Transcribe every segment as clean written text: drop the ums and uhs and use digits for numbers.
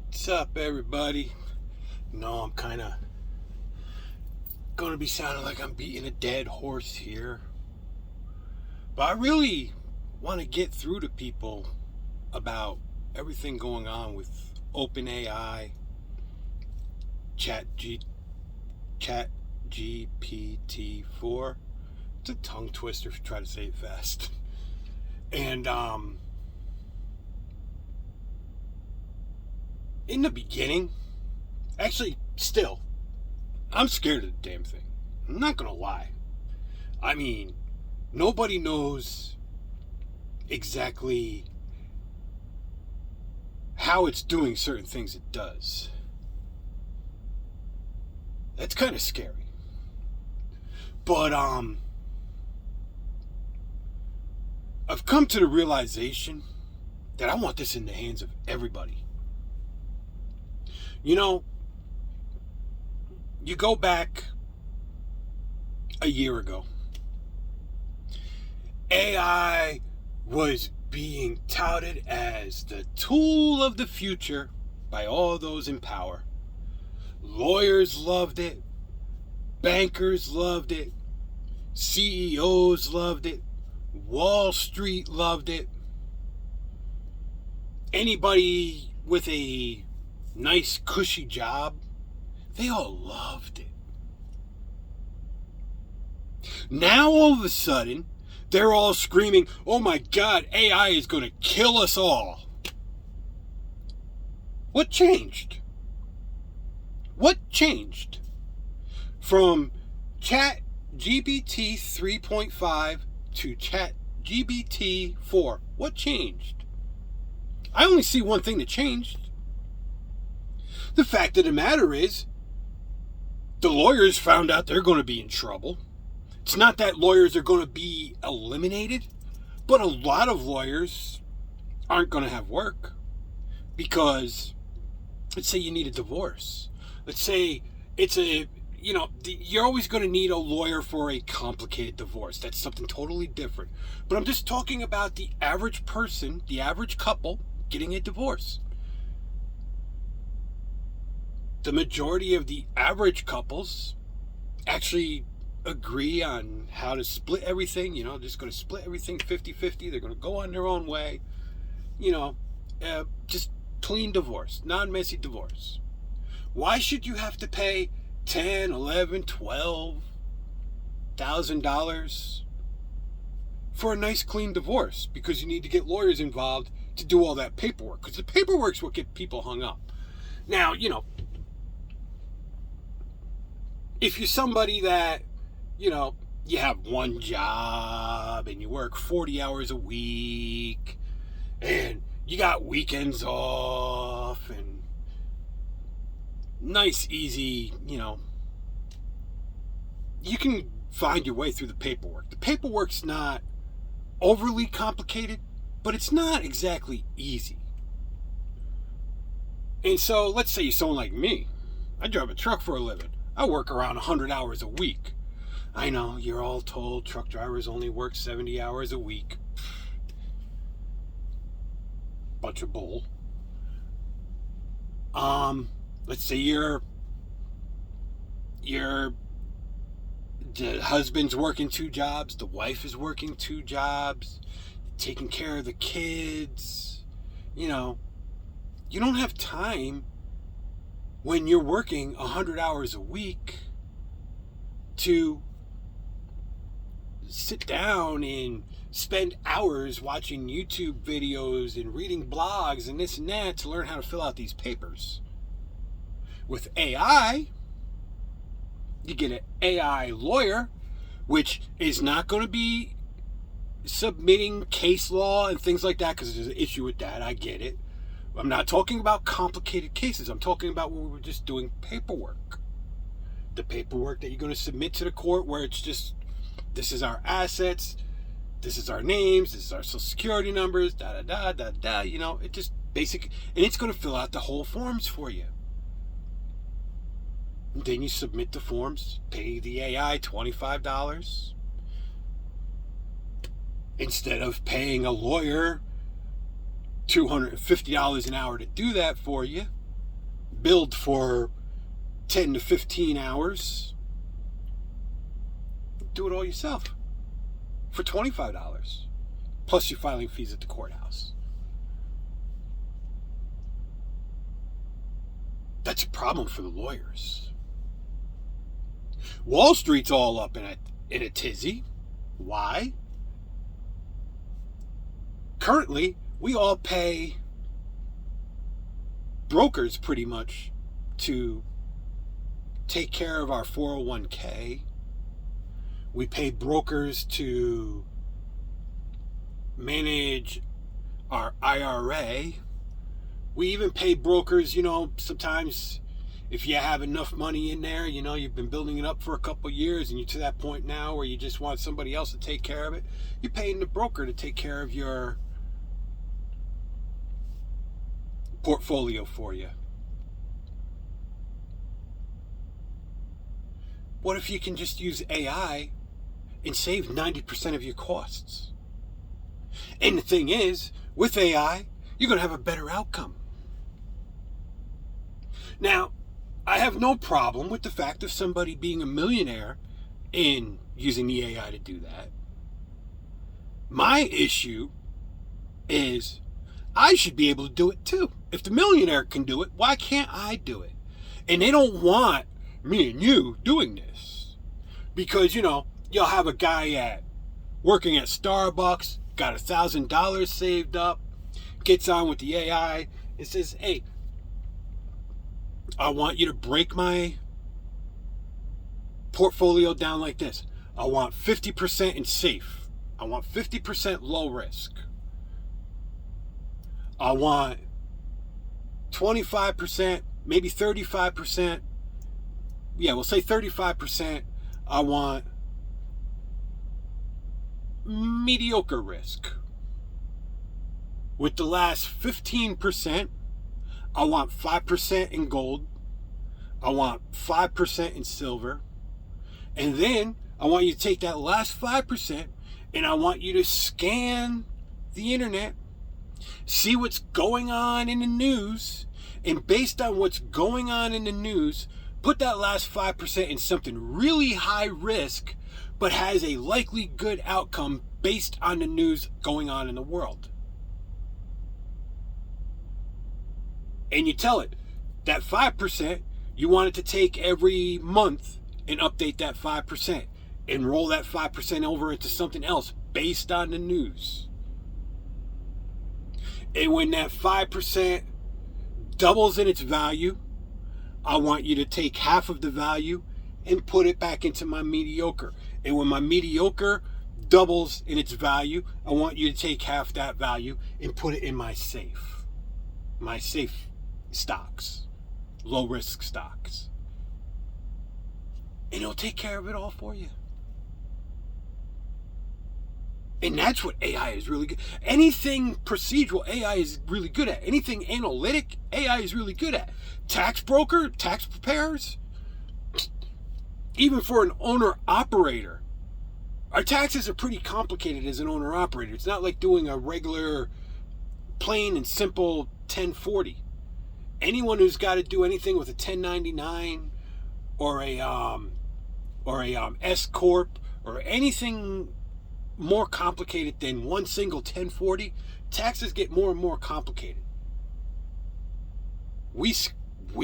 What's up, everybody? No, I'm kind of going to be sounding like I'm beating a dead horse here. But I really want to get through to people about everything going on with OpenAI, Chat GPT-4. It's a tongue twister if you try to say it fast. And in the beginning, actually, still, I'm scared of the damn thing. I'm not gonna lie. I mean, nobody knows exactly how it's doing certain things it does. That's kind of scary. But I've come to the realization that I want this in the hands of everybody. You know, you go back a year ago, AI was being touted as the tool of the future by all those in power. Lawyers loved it, bankers loved it, CEOs loved it, Wall Street loved it. Anybody with a nice cushy job, they all loved it. Now all of a sudden, they're all screaming, "Oh my God, AI is going to kill us all." What changed? What changed from Chat GPT 3.5 to Chat GPT 4? What changed? I only see one thing that changed. The fact of the matter is, the lawyers found out they're going to be in trouble. It's not that lawyers are going to be eliminated, but a lot of lawyers aren't going to have work because, let's say you need a divorce. Let's say you're always going to need a lawyer for a complicated divorce. That's something totally different. But I'm just talking about the average person, the average couple getting a divorce. The majority of the average couples actually agree on how to split everything. Just going to split everything 50-50. They're going to go on their own way. Just clean divorce, non-messy divorce. Why should you have to pay $10, $11, $12,000 for a nice clean divorce? Because you need to get lawyers involved to do all that paperwork. Because the paperwork's what gets people hung up. Now, if you're somebody that, you have one job and you work 40 hours a week and you got weekends off and nice, easy, you can find your way through the paperwork. The paperwork's not overly complicated, but it's not exactly easy. And so let's say you're someone like me. I drive a truck for a living. I work around 100 hours a week. I know, you're all told truck drivers only work 70 hours a week. Bunch of bull. Let's say the husband's working 2 jobs, the wife is working 2 jobs, taking care of the kids. You don't have time when you're working 100 hours a week to sit down and spend hours watching YouTube videos and reading blogs and this and that to learn how to fill out these papers. With AI, you get an AI lawyer, which is not going to be submitting case law and things like that, because there's an issue with that. I get it. I'm not talking about complicated cases. I'm talking about where we're just doing paperwork. The paperwork that you're going to submit to the court, where it's just, this is our assets, this is our names, this is our social security numbers, it just basic, and it's going to fill out the whole forms for you. And then you submit the forms, pay the AI $25 instead of paying a lawyer $250 an hour to do that for you. billed for 10 to 15 hours. Do it all yourself for $25, plus your filing fees at the courthouse. That's a problem for the lawyers. Wall Street's all up in a tizzy. Why? Currently, we all pay brokers pretty much to take care of our 401k. We pay brokers to manage our IRA. We even pay brokers, sometimes if you have enough money in there, you've been building it up for a couple of years and you're to that point now where you just want somebody else to take care of it, you're paying the broker to take care of your portfolio for you. What if you can just use AI and save 90% of your costs? And the thing is, with AI, you're going to have a better outcome. Now, I have no problem with the fact of somebody being a millionaire and using the AI to do that. My issue is I should be able to do it too. If the millionaire can do it, why can't I do it? And they don't want me and you doing this. Because, you'll have a guy working at Starbucks, got $1,000 saved up, gets on with the AI and says, hey, I want you to break my portfolio down like this. I want 50% in safe. I want 50% low risk. I want 25%, maybe 35%. Yeah, we'll say 35%. I want mediocre risk. With the last 15%, I want 5% in gold. I want 5% in silver. And then I want you to take that last 5% and I want you to scan the internet, see what's going on in the news, and based on what's going on in the news, put that last 5% in something really high risk, but has a likely good outcome based on the news going on in the world. And you tell it, that 5%, you want it to take every month and update that 5% and roll that 5% over into something else based on the news. And when that 5% doubles in its value, I want you to take half of the value and put it back into my mediocre. And when my mediocre doubles in its value, I want you to take half that value and put it in my safe stocks, low risk stocks. And it'll take care of it all for you. And that's what AI is really good. Anything procedural, AI is really good at. Anything analytic, AI is really good at. Tax broker, tax preparers, even for an owner-operator. Our taxes are pretty complicated as an owner-operator. It's not like doing a regular, plain and simple 1040. Anyone who's got to do anything with a 1099 or a S corp or anything more complicated than one single 1040, taxes get more and more complicated. We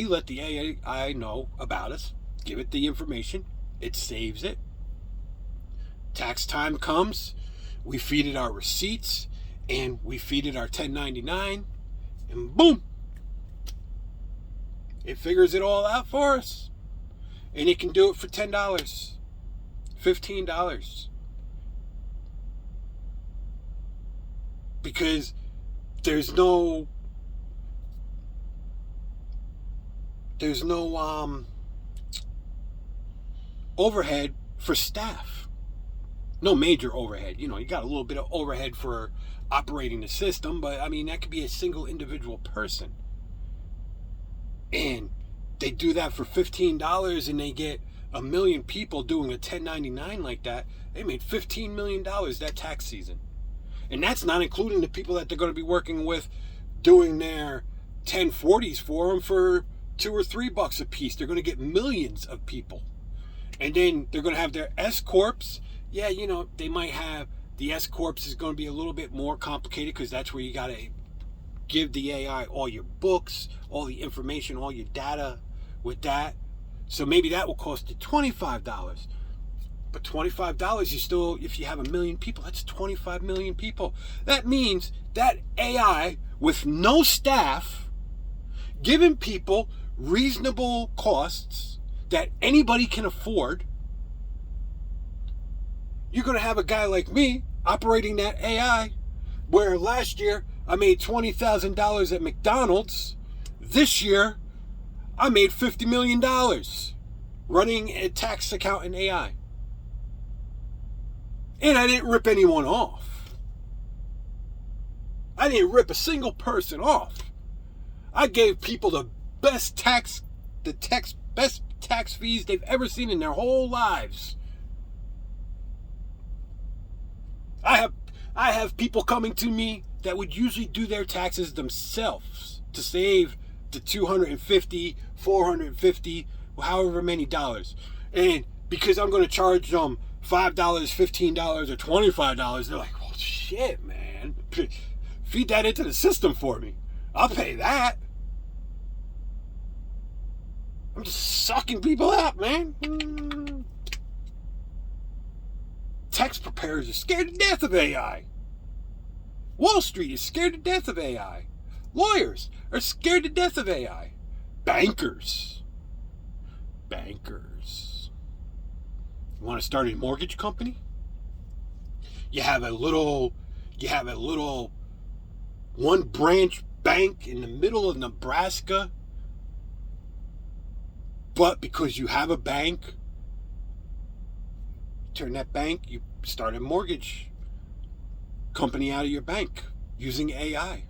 let the AI know about us, give it the information, it saves it. Tax time comes, we feed it our receipts, and we feed it our 1099, and boom, it figures it all out for us. And it can do it for $10, $15. Because there's no overhead for staff. No major overhead. You got a little bit of overhead for operating the system, but I mean, that could be a single individual person. And they do that for $15 and they get 1 million people doing a 1099 like that. They made $15 million that tax season. And that's not including the people that they're going to be working with doing their 1040s for them for $2 or $3 a piece. They're going to get millions of people. And then they're going to have their S-Corps. Yeah, they might have, the S-Corps is going to be a little bit more complicated because that's where you got to give the AI all your books, all the information, all your data with that. So maybe that will cost you $25. But $25, you still, if you have 1 million people, that's 25 million people. That means that AI with no staff, giving people reasonable costs that anybody can afford, you're going to have a guy like me operating that AI, where last year I made $20,000 at McDonald's. This year, I made $50 million running a tax accountant AI. And I didn't rip anyone off. I didn't rip a single person off. I gave people the best tax fees they've ever seen in their whole lives. I have people coming to me that would usually do their taxes themselves to save the $250, $450, however many dollars. And because I'm going to charge them $5, $15, or $25, they're like, well, shit, man. Feed that into the system for me. I'll pay that. I'm just sucking people up, man. Tax preparers are scared to death of AI. Wall Street is scared to death of AI. Lawyers are scared to death of AI. Bankers. You want to start a mortgage company? You have a little one branch bank in the middle of Nebraska, but because you have a bank, turn that bank, you start a mortgage company out of your bank using AI.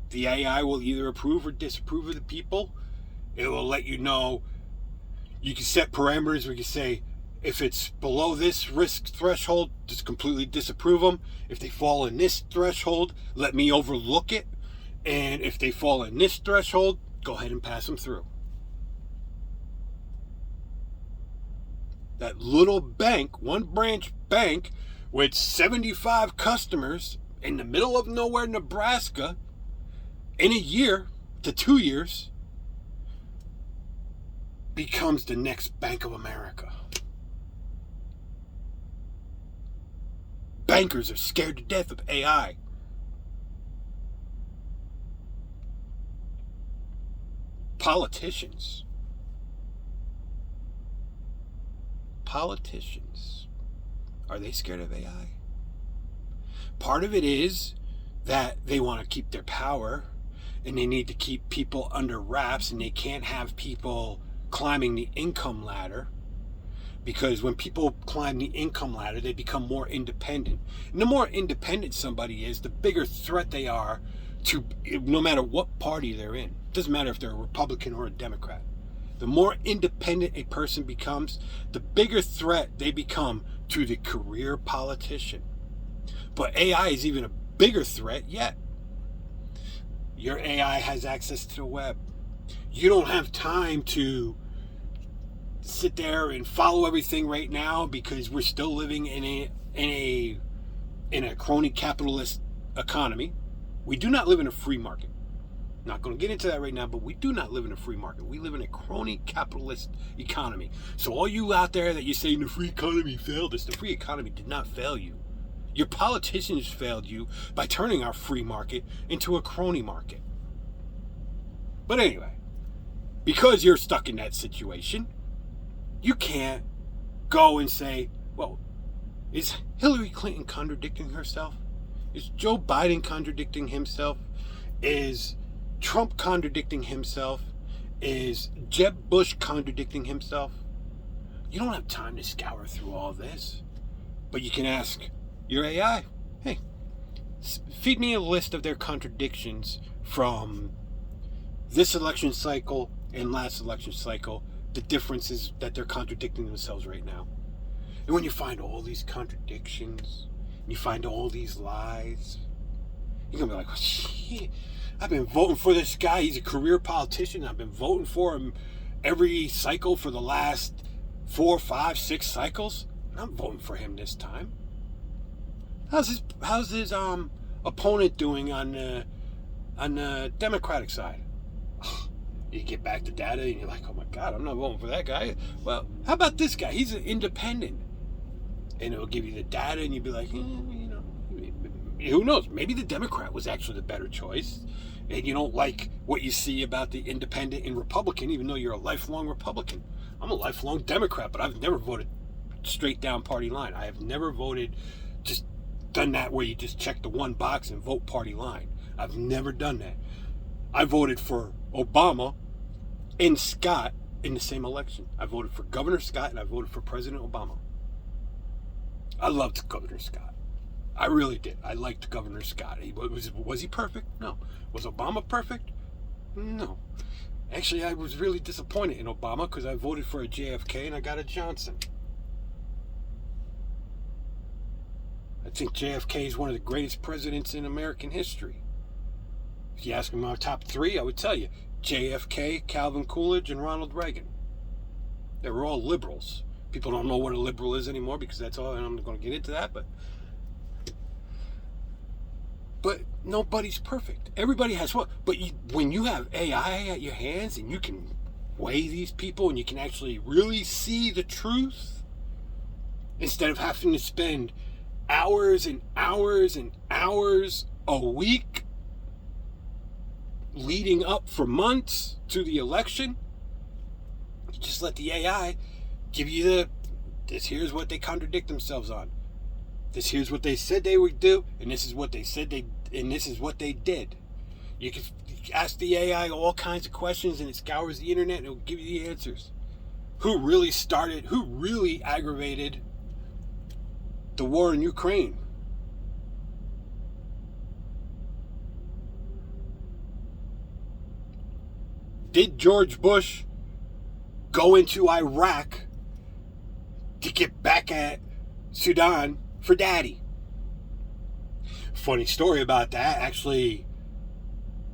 The AI will either approve or disapprove of the people. It will let you know. You can set parameters where you say, if it's below this risk threshold, just completely disapprove them. If they fall in this threshold, let me overlook it. And if they fall in this threshold, go ahead and pass them through. That little bank, one branch bank with 75 customers in the middle of nowhere, Nebraska, in a year to 2 years, becomes the next Bank of America. Bankers are scared to death of AI. Politicians. Are they scared of AI? Part of it is that they want to keep their power and they need to keep people under wraps, and they can't have people climbing the income ladder, because when people climb the income ladder, they become more independent. And the more independent somebody is, the bigger threat they are to, no matter what party they're in. It doesn't matter if they're a Republican or a Democrat. The more independent a person becomes, the bigger threat they become to the career politician. But AI is even a bigger threat yet. Your AI has access to the web. You don't have time to sit there and follow everything right now because we're still living in a crony capitalist economy. We do not live in a free market. I'm not going to get into that right now, but we do not live in a free market. We live in a crony capitalist economy. So all you out there that you're saying the free economy failed us, the free economy did not fail you. Your politicians failed you by turning our free market into a crony market. But anyway, because you're stuck in that situation, you can't go and say, well, is Hillary Clinton contradicting herself? Is Joe Biden contradicting himself? Is Trump contradicting himself? Is Jeb Bush contradicting himself? You don't have time to scour through all this. But you can ask your AI, hey, feed me a list of their contradictions from this election cycle and last election cycle, the differences that they're contradicting themselves right now. And when you find all these contradictions, you find all these lies, you're going to be like, oh, shit, I've been voting for this guy. He's a career politician. I've been voting for him every cycle for the last 4, 5, 6 cycles. I'm voting for him this time. How's his opponent doing on the Democratic side? You get back to data and you're like, oh my God, I'm not voting for that guy. Well, how about this guy? He's an independent. And it'll give you the data and you'll be like, who knows? Maybe the Democrat was actually the better choice. And you don't like what you see about the independent and Republican, even though you're a lifelong Republican. I'm a lifelong Democrat, but I've never voted straight down party line. I have never voted, just done that where you just check the one box and vote party line. I've never done that. I voted for Obama and Scott in the same election. I voted for Governor Scott and I voted for President Obama. I loved Governor Scott. I really did. I liked Governor Scott. Was he perfect? No. Was Obama perfect? No. Actually, I was really disappointed in Obama because I voted for a JFK and I got a Johnson. I think JFK is one of the greatest presidents in American history. If you ask me my top 3, I would tell you JFK, Calvin Coolidge, and Ronald Reagan. They were all liberals. People don't know what a liberal is anymore because that's all, and I'm not going to get into that, but nobody's perfect. Everybody has what? But when you have AI at your hands and you can weigh these people and you can actually really see the truth, instead of having to spend hours and hours and hours a week leading up for months to the election, you just let the AI give you here's what they contradict themselves on. Here's what they said they would do, and this is what they said and this is what they did. You can ask the AI all kinds of questions and it scours the internet and it'll give you the answers. Who really aggravated the war in Ukraine? Did George Bush go into Iraq to get back at Sudan for daddy? Funny story about that. Actually,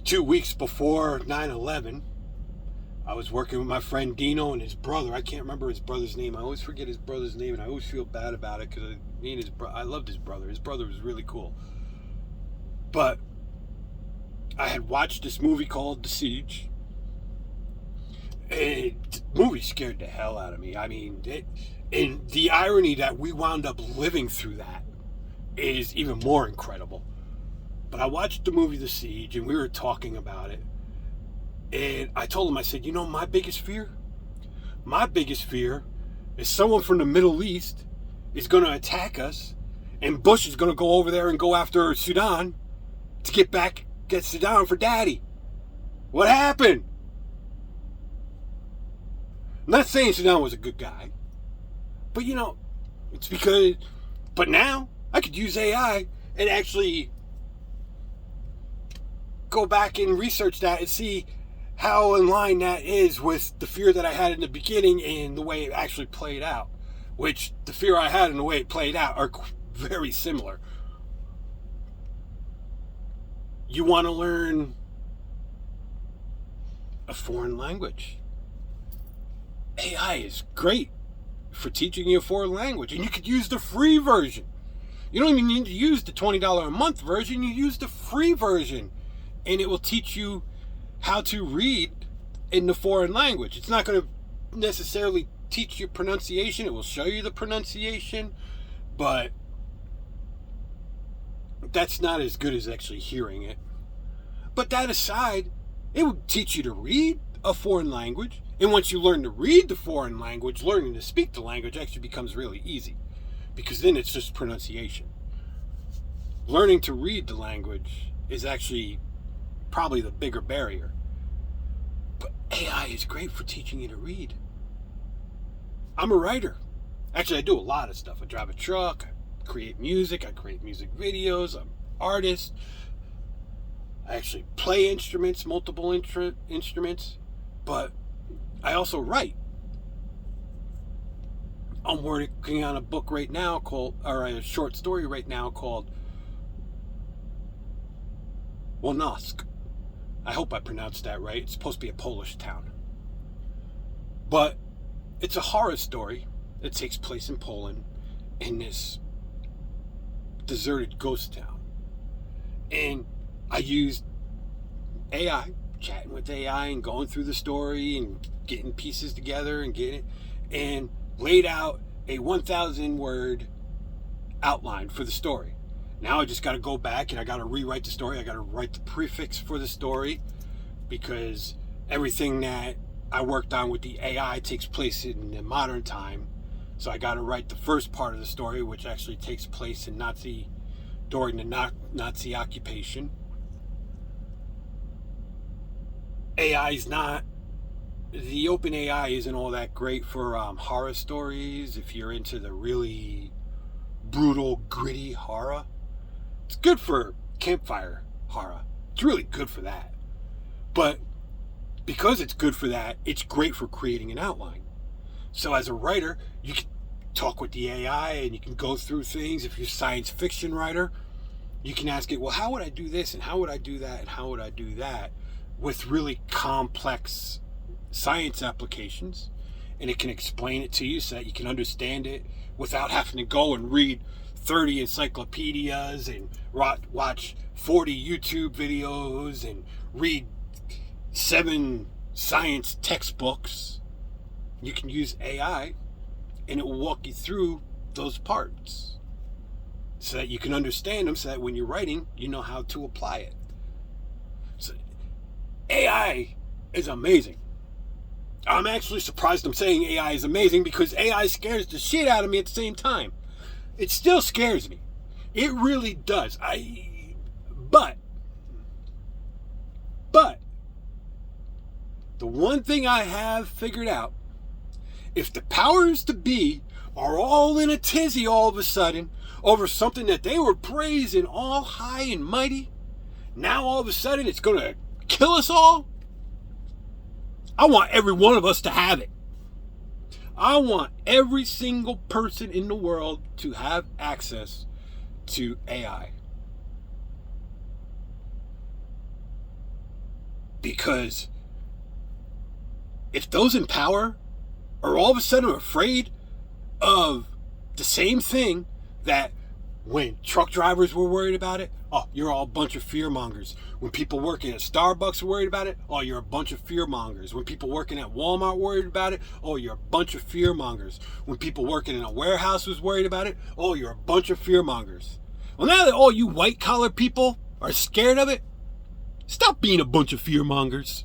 2 weeks before 9/11, I was working with my friend Dino and his brother. I can't remember his brother's name. I always forget his brother's name, and I always feel bad about it because I loved his brother. His brother was really cool. But I had watched this movie called The Siege. The movie scared the hell out of me. I mean, and the irony that we wound up living through that is even more incredible. But I watched the movie The Siege, and we were talking about it. And I told him, I said, my biggest fear? My biggest fear is someone from the Middle East is going to attack us, and Bush is going to go over there and go after Sudan to get Sudan for daddy. What happened? I'm not saying Sudan was a good guy, but it's because, but now I could use AI and actually go back and research that and see how in line that is with the fear that I had in the beginning and the way it actually played out, which the fear I had and the way it played out are very similar. You want to learn a foreign language. AI is great for teaching you a foreign language, and you could use the free version. You don't even need to use the $20 a month version. You use the free version, and it will teach you how to read in the foreign language. It's not going to necessarily teach you pronunciation. It will show you the pronunciation, but that's not as good as actually hearing it. But that aside, it will teach you to read a foreign language. And once you learn to read the foreign language, learning to speak the language actually becomes really easy, because then it's just pronunciation. Learning to read the language is actually probably the bigger barrier. But AI is great for teaching you to read. I'm a writer. Actually, I do a lot of stuff. I drive a truck, I create music, I create music videos, I'm an artist. I actually play instruments, multiple instruments, but I also write. I'm working on a book right now a short story right now called Wonosk. I hope I pronounced that right. It's supposed to be a Polish town. But it's a horror story that takes place in Poland in this deserted ghost town. And I used AI, chatting with AI and going through the story and getting pieces together and getting it, and laid out a 1,000 word outline for the story. Now I just got to go back and I got to rewrite the story. I got to write the prefix for the story because everything that I worked on with the AI takes place in the modern time. So I got to write the first part of the story, which actually takes place in during the Nazi occupation. AI's not, the open AI isn't all that great for horror stories. If you're into the really brutal, gritty horror, it's good for campfire horror. It's really good for that. But because it's good for that, it's great for creating an outline. So as a writer, you can talk with the AI and you can go through things. If you're a science fiction writer, you can ask it, well, how would I do this? And how would I do that? And how would I do that? With really complex science applications. And it can explain it to you so that you can understand it without having to go and read 30 encyclopedias and watch 40 YouTube videos and read 7 science textbooks. You can use AI and it will walk you through those parts so that you can understand them, so that when you're writing, you know how to apply it. So AI is amazing. I'm actually surprised I'm saying AI is amazing because AI scares the shit out of me at the same time. It still scares me. It really does. But the one thing I have figured out, if the powers to be are all in a tizzy all of a sudden over something that they were praising all high and mighty, now all of a sudden it's going to kill us all. I want every one of us to have it. I want every single person in the world to have access to AI. Because if those in power are all of a sudden afraid of the same thing that when truck drivers were worried about it, oh, you're all a bunch of fearmongers. When people working at Starbucks were worried about it, oh, you're a bunch of fearmongers. When people working at Walmart worried about it, oh, you're a bunch of fearmongers. When people working in a warehouse was worried about it, oh, you're a bunch of fearmongers. Well, now that all you white collar people are scared of it, stop being a bunch of fearmongers.